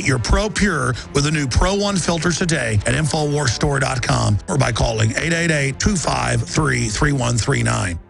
Get your Pro Pure with the new Pro One filter today at InfoWarsStore.com or by calling 888-253-3139.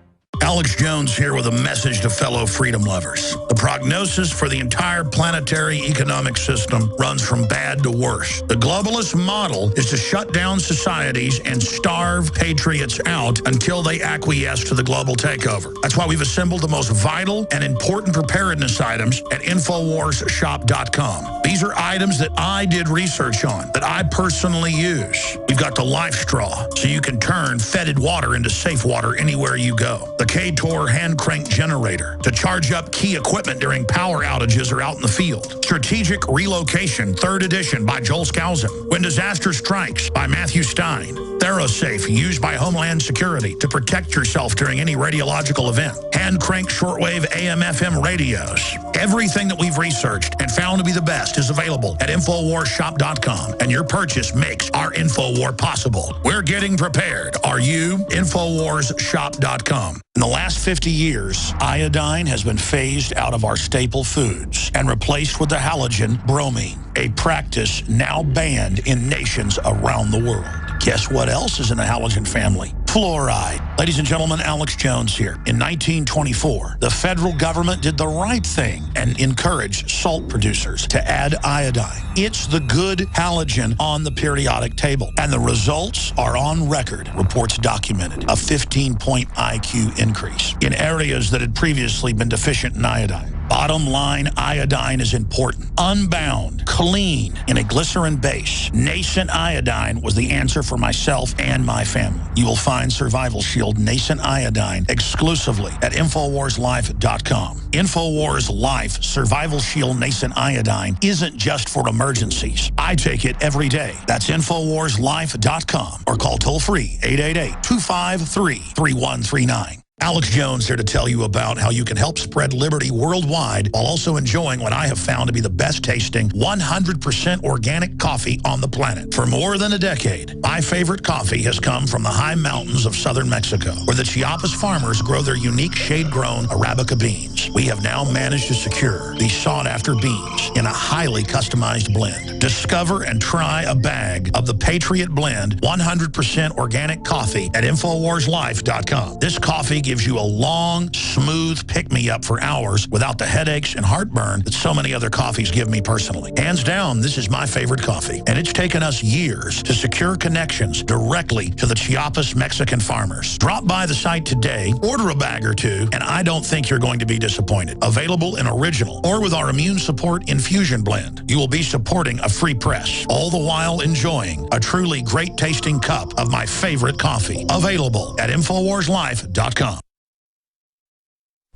Alex Jones here with a message to fellow freedom lovers. The prognosis for the entire planetary economic system runs from bad to worse. The globalist model is to shut down societies and starve patriots out until they acquiesce to the global takeover. That's why we've assembled the most vital and important preparedness items at InfoWarsShop.com. These are items that I did research on, that I personally use. We've got the Life Straw, so you can turn fetid water into safe water anywhere you go. The K-Tor hand crank generator to charge up key equipment during power outages or out in the field. Strategic Relocation, 3rd edition by Joel Skousen. When Disaster Strikes by Matthew Stein. ThyroSafe, used by Homeland Security to protect yourself during any radiological event. Hand crank shortwave AM/FM radios. Everything that we've researched and found to be the best is available at InfoWarsShop.com, and your purchase makes our InfoWar possible. We're getting prepared. Are you? InfoWarsShop.com. In the last 50 years, iodine has been phased out of our staple foods and replaced with the halogen bromine, a practice now banned in nations around the world. Guess what else is in the halogen family? Fluoride. Ladies and gentlemen, Alex Jones here. In 1924, the federal government did the right thing and encouraged salt producers to add iodine. It's the good halogen on the periodic table, and the results are on record. Reports documented a 15-point IQ increase in areas that had previously been deficient in iodine. Bottom line, iodine is important. Unbound, clean, in a glycerin base. Nascent iodine was the answer for myself and my family. You will find Survival Shield Nascent Iodine exclusively at InfoWarsLife.com. InfoWars Life Survival Shield Nascent Iodine isn't just for emergencies. I take it every day. That's InfoWarsLife.com or call toll-free 888-253-3139. Alex Jones here to tell you about how you can help spread liberty worldwide while also enjoying what I have found to be the best tasting 100% organic coffee on the planet. For more than a decade, my favorite coffee has come from the high mountains of southern Mexico, where the Chiapas farmers grow their unique shade-grown Arabica beans. We have now managed to secure these sought-after beans in a highly customized blend. Discover and try a bag of the Patriot Blend 100% organic coffee at InfoWarsLife.com. This coffee gives you a long, smooth pick-me-up for hours without the headaches and heartburn that so many other coffees give me personally. Hands down, this is my favorite coffee, and it's taken us years to secure connections directly to the Chiapas Mexican farmers. Drop by the site today, order a bag or two, and I don't think you're going to be disappointed. Available in original or with our Immune Support Infusion Blend. You will be supporting a free press, all the while enjoying a truly great-tasting cup of my favorite coffee. Available at InfoWarsLife.com.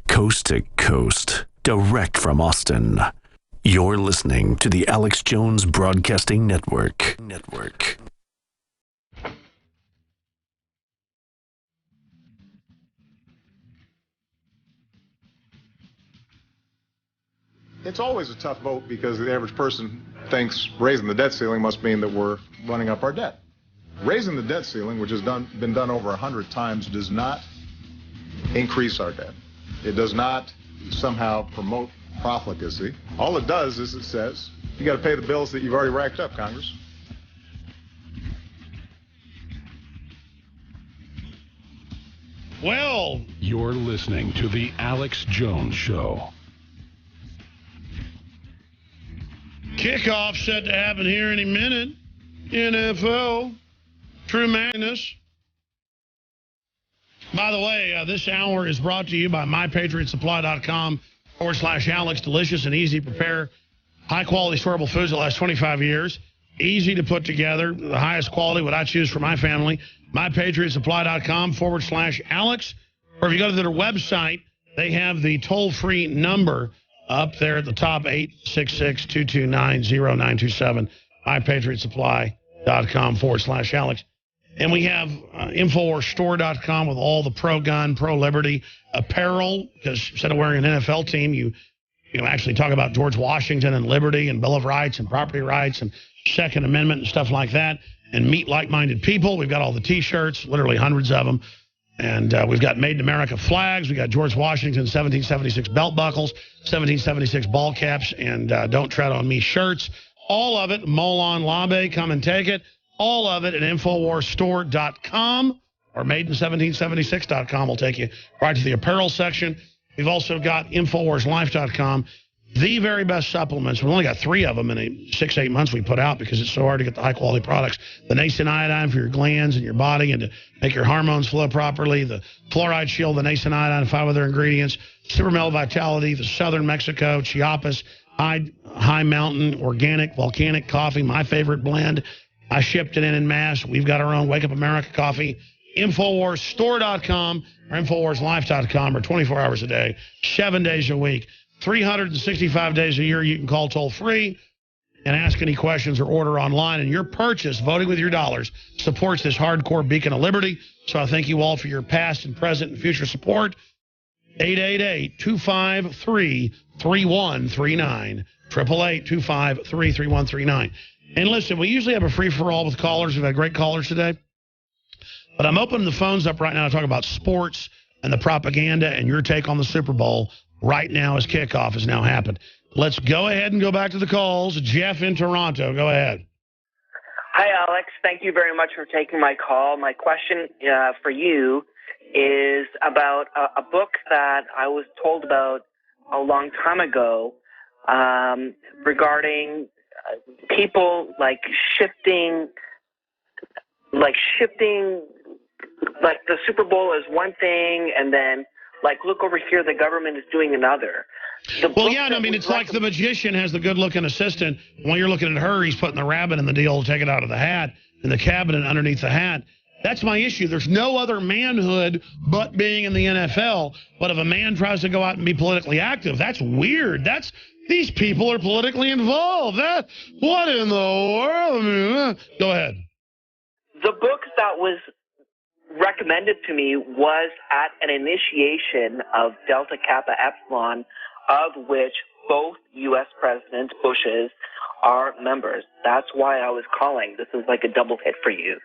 Coast to coast, direct from Austin. You're listening to the Alex Jones Broadcasting Network. It's always a tough vote because the average person thinks raising the debt ceiling must mean that we're running up our debt. Raising the debt ceiling, which has been done over 100 times, does not increase our debt. It does not somehow promote profligacy. All it does is it says, you got to pay the bills that you've already racked up, Congress. Well, you're listening to the Alex Jones Show. Kickoff set to happen here any minute. NFL. True madness. By the way, this hour is brought to you by MyPatriotSupply.com/Alex. Delicious and easy to prepare. High-quality storable foods that last 25 years. Easy to put together. The highest quality, what I choose for my family. MyPatriotSupply.com/Alex. Or if you go to their website, they have the toll-free number up there at the top, 866-229-0927. MyPatriotSupply.com/Alex. And we have InfoWarsStore.com with all the pro-gun, pro-liberty apparel, because instead of wearing an NFL team, you actually talk about George Washington and liberty and Bill of Rights and property rights and Second Amendment and stuff like that, and meet like-minded people. We've got all the T-shirts, literally hundreds of them. And we've got Made in America flags. We got George Washington 1776 belt buckles, 1776 ball caps, and Don't Tread on Me shirts. All of it, Molon Labe, come and take it. All of it at InfoWarsStore.com or Made-in-1776.com will take you right to the apparel section. We've also got InfoWarsLife.com. The very best supplements. We've only got 3 of them in the 6-8 months we put out because it's so hard to get the high-quality products. The Nascent Iodine for your glands and your body and to make your hormones flow properly. The Fluoride Shield, the Nascent Iodine, 5 other ingredients. Super Male Vitality, the Southern Mexico, Chiapas, High Mountain, Organic, Volcanic Coffee, my favorite blend. I shipped it in mass. We've got our own Wake Up America coffee. InfoWarsStore.com or InfoWarsLife.com or 24 hours a day, 7 days a week. 365 days a year, you can call toll-free and ask any questions or order online. And your purchase, voting with your dollars, supports this hardcore beacon of liberty. So I thank you all for your past and present and future support. 888-253-3139. 888-253-3139. And listen, we usually have a free-for-all with callers. We've had great callers today. But I'm opening the phones up right now to talk about sports and the propaganda and your take on the Super Bowl. Right now, as kickoff has now happened. Let's go ahead and go back to the calls. Jeff in Toronto, go ahead. Hi, Alex. Thank you very much for taking my call. My question for you is about a book that I was told about a long time ago regarding people shifting the Super Bowl is one thing, and then look over here, the government is doing another. Well, yeah, I mean, it's like the magician has the good-looking assistant. When you're looking at her, he's putting the rabbit in the deal to take it out of the hat, and the cabinet underneath the hat. That's my issue. There's no other manhood but being in the NFL. But if a man tries to go out and be politically active, that's weird. These people are politically involved. What in the world? Go ahead. The book that was recommended to me was at an initiation of Delta Kappa Epsilon, of which both U.S. President Bushes are members. That's why I was calling. This is like a double hit for you.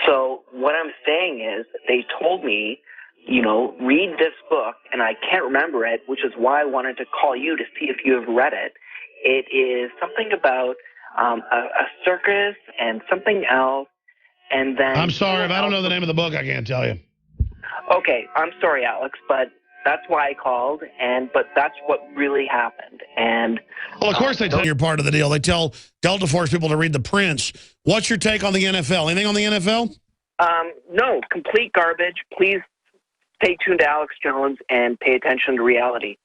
So what I'm saying is they told me, read this book, and I can't remember it, which is why I wanted to call you to see if you have read it. It is something about a circus and something else. And then I'm sorry, if I don't know the name of the book, I can't tell you. Okay, I'm sorry, Alex, but that's why I called, but that's what really happened. And well, of course they tell you're part of the deal. They tell Delta Force people to read The Prince. What's your take on the NFL? Anything on the NFL? No, complete garbage. Please stay tuned to Alex Jones and pay attention to reality.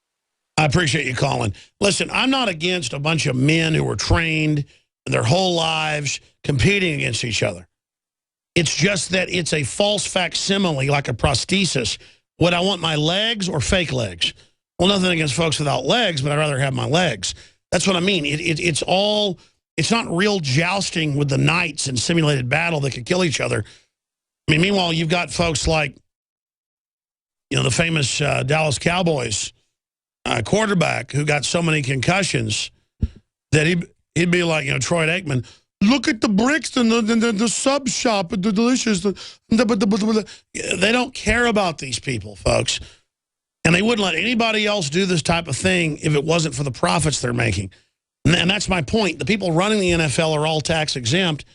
I appreciate you calling. Listen, I'm not against a bunch of men who were trained their whole lives competing against each other. It's just that it's a false facsimile, like a prosthesis. Would I want my legs or fake legs? Well, nothing against folks without legs, but I'd rather have my legs. That's what I mean. It's not real jousting with the knights in simulated battle that could kill each other. I mean, meanwhile, you've got folks like, the famous Dallas Cowboys quarterback who got so many concussions that he'd be like, Troy Aikman, look at the bricks and the sub shop, the delicious. They don't care about these people, folks. And they wouldn't let anybody else do this type of thing if it wasn't for the profits they're making. And that's my point. The people running the NFL are all tax exempt,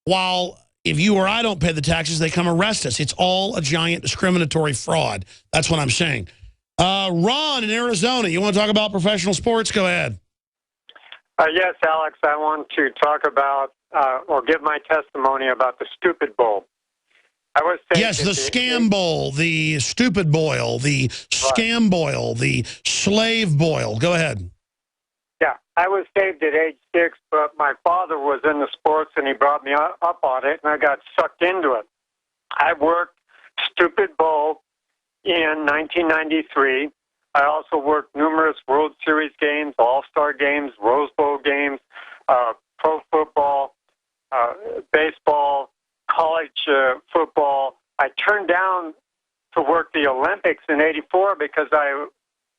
while if you or I don't pay the taxes, they come arrest us. It's all a giant discriminatory fraud. That's what I'm saying. Ron in Arizona, you want to talk about professional sports? Go ahead. Yes, Alex, I want to talk about or give my testimony about the Stupid Bowl. Yes, the scam bowl, the stupid boil, the scam boil, the slave boil. Go ahead. Yeah, I was saved at age 6, but my father was in the sports and he brought me up on it, and I got sucked into it. I worked Stupid Bowl in 1993. I also worked numerous World Series games, All-Star games, Rose Bowl games, pro football, baseball, college football. I turned down to work the Olympics in '84 because I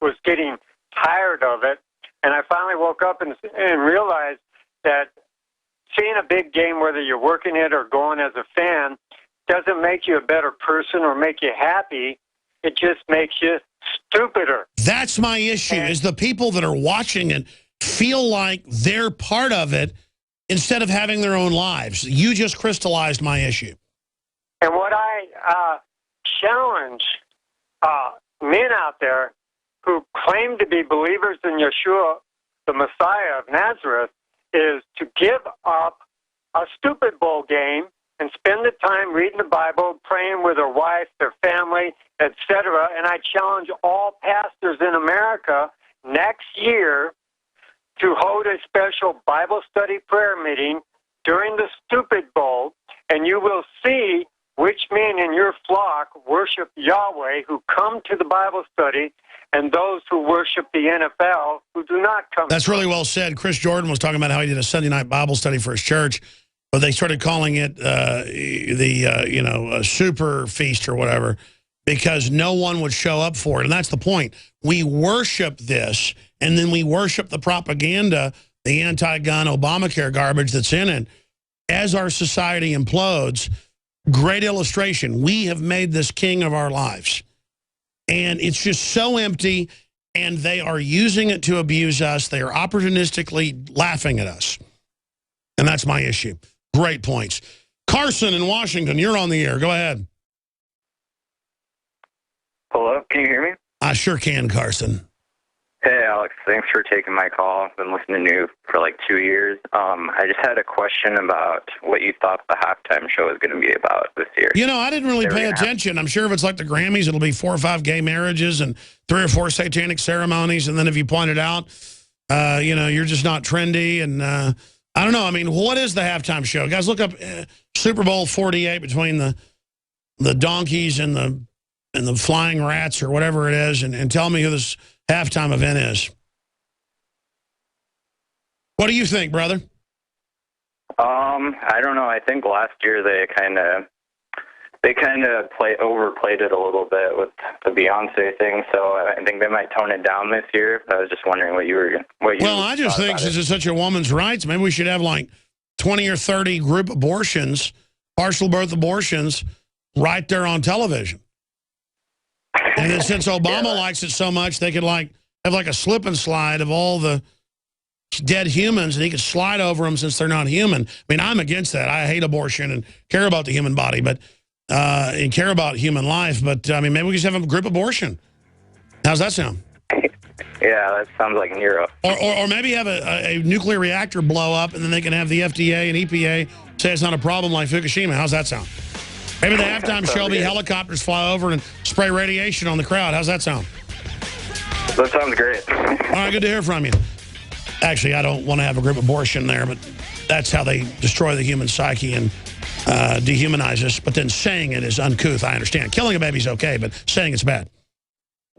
was getting tired of it. And I finally woke up and realized that seeing a big game, whether you're working it or going as a fan, doesn't make you a better person or make you happy. It just makes you stupider. That's my issue, is the people that are watching it feel like they're part of it instead of having their own lives. You just crystallized my issue. And what I challenge men out there who claim to be believers in Yeshua, the Messiah of Nazareth, is to give up a stupid bowl game and spend the time reading the Bible, praying with their wife, their family, etc. And I challenge all pastors in America next year to hold a special Bible study prayer meeting during the Stupid Bowl, and you will see which men in your flock worship Yahweh who come to the Bible study, and those who worship the NFL who do not come. That's really well said. Chris Jordan was talking about how he did a Sunday night Bible study for his church, but they started calling it a super feast or whatever, because no one would show up for it. And that's the point. We worship this, and then we worship the propaganda, the anti-gun Obamacare garbage that's in it. As our society implodes, great illustration. We have made this king of our lives. And it's just so empty, and they are using it to abuse us. They are opportunistically laughing at us. And that's my issue. Great points. Carson in Washington, you're on the air. Go ahead. Hello, can you hear me? I sure can, Carson. Hey, Alex. Thanks for taking my call. I've been listening to you for like 2 years. I just had a question about what you thought the halftime show was going to be about this year. You know, I didn't really pay attention. I'm sure if it's like the Grammys, it'll be 4 or 5 gay marriages and 3 or 4 satanic ceremonies. And then if you pointed out, you're just not trendy. And I don't know. I mean, what is the halftime show? Guys, look up Super Bowl 48 between the donkeys and the flying rats or whatever it is, and tell me who this halftime event is. What do you think, brother? I don't know. I think last year they kind of overplayed it a little bit with the Beyonce thing. So I think they might tone it down this year. I was just wondering what you. Well, I just think since it's such a woman's rights, maybe we should have like 20 or 30 group abortions, partial birth abortions, right there on television. And then since Obama likes it so much, they could like have like a slip and slide of all the dead humans, and he could slide over them since they're not human. I mean, I'm against that. I hate abortion and care about the human body, but and care about human life. But I mean, maybe we just have a group abortion. How's that sound? Yeah, that sounds like in Europe. Or maybe have a nuclear reactor blow up, and then they can have the FDA and EPA say it's not a problem like Fukushima. How's that sound? Maybe the halftime show will be helicopters fly over and spray radiation on the crowd. How's that sound? That sounds great. All right, good to hear from you. Actually, I don't want to have a group abortion there, but that's how they destroy the human psyche and dehumanize us. But then saying it is uncouth, I understand. Killing a baby's okay, but saying it's bad.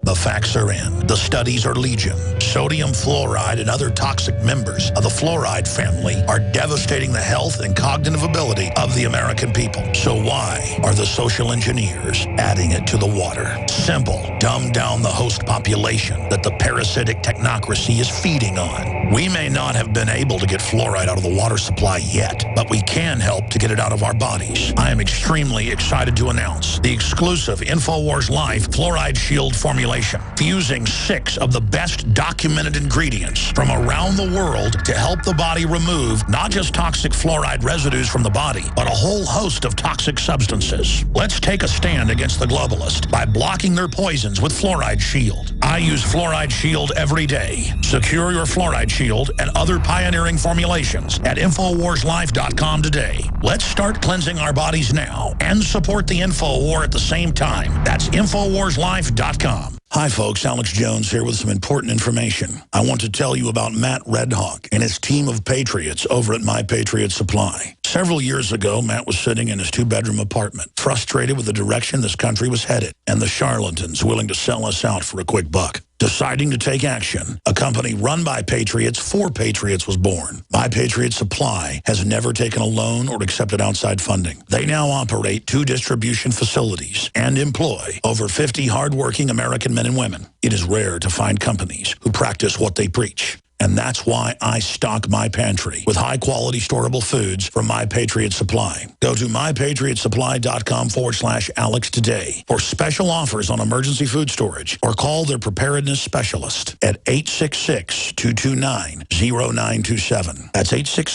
The facts are in. The studies are legion. Sodium fluoride and other toxic members of the fluoride family are devastating the health and cognitive ability of the American people. So why are the social engineers adding it to the water? Simple. Dumb down the host population that the parasitic technocracy is feeding on. We may not have been able to get fluoride out of the water supply yet, but we can help to get it out of our bodies. I am extremely excited to announce the exclusive InfoWars Life Fluoride Shield formulation, fusing 6 of the best documented ingredients from around the world to help the body remove not just toxic fluoride residues from the body, but a whole host of toxic substances. Let's take a stand against the globalists by blocking their poisons with Fluoride Shield. I use Fluoride Shield every day. Secure your Fluoride Shield and other pioneering formulations at InfoWarsLife.com today. Let's start cleansing our bodies now and support the InfoWar at the same time. That's InfoWarsLife.com. Hi folks, Alex Jones here with some important information. I want to tell you about Matt Redhawk and his team of patriots over at My Patriot Supply. Several years ago, Matt was sitting in his 2-bedroom apartment, frustrated with the direction this country was headed and the charlatans willing to sell us out for a quick buck. Deciding to take action, a company run by patriots for patriots was born. My Patriot Supply has never taken a loan or accepted outside funding. They now operate 2 distribution facilities and employ over 50 hardworking American men and women. It is rare to find companies who practice what they preach. And that's why I stock my pantry with high-quality storable foods from My Patriot Supply. Go to mypatriotsupply.com/Alex today for special offers on emergency food storage, or call their preparedness specialist at 866-229-0927. That's 866